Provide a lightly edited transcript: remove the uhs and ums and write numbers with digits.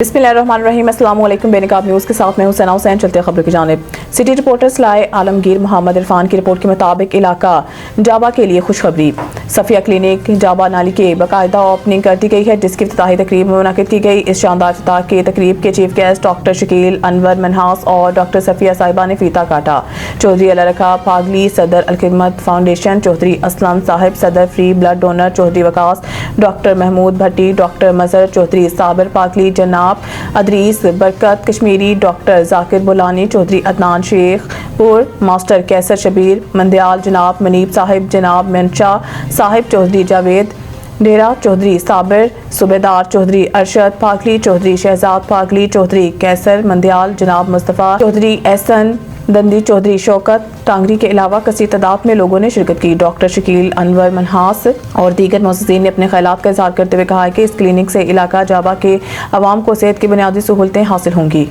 बिस्मिल्लाहिर्रहमानिर्रहीम। अस्सलाम वालेकुम। बेनकाब न्यूज़ के साथ मैं हूं सना हुसैन। चलते हैं खबरों की जानिब। सिटी रिपोर्टर्स लाए आलमगीर मोहम्मद इरफान की रिपोर्ट के मुताबिक इलाका जाबा के लिए खुशखबरी। सफिया क्लिनिक जाबा नाली के बाकायदा ओपनिंग कर दी गई है, जिसकी इफ्तिताही तकरीब मुनक़िद की गई। इस शानदार इफ्तिताह की तकरीब के chief guest doctor Shakeel Anwar Manhas और डॉक्टर सफिया साहिबा ने फीता काटा। चौधरी अलरका फागली सदर अलखिदमत फाउंडेशन, चौधरी असलम साहिब सदर free blood donor, Chaudhry Waqas, doctor Mahmood Bhatti, doctor Mazhar Chaudhry, Sabir Pakli, जनाब अदरीस बरकत कश्मीरी, डॉक्टर जाकिर बुलानी, चौधरी अदनान शेखपुर, मास्टर कैसर शबीर मंदियाल, जनाब मनीब साहिब, जनाब मनशा साहिब, चौधरी जावेद डेरा, चौधरी साबिर सूबेदार, चौधरी अरशद पाकली, चौधरी शहजाद पाकली, चौधरी कैसर मंदियाल, जनाब मुस्तफ़ा चौधरी, एहसन दंदी, चौधरी शौकत टांगरी के अलावा कसी तादाद में लोगों ने शिरकत की। डॉक्टर शकील अनवर मनहास और दीगर मुअज़्ज़िज़ीन ने अपने ख़यालात का इज़हार करते हुए कहा कि इस क्लिनिक से इलाका जाबा के अवाम को सेहत की बुनियादी सहूलतें हासिल होंगी।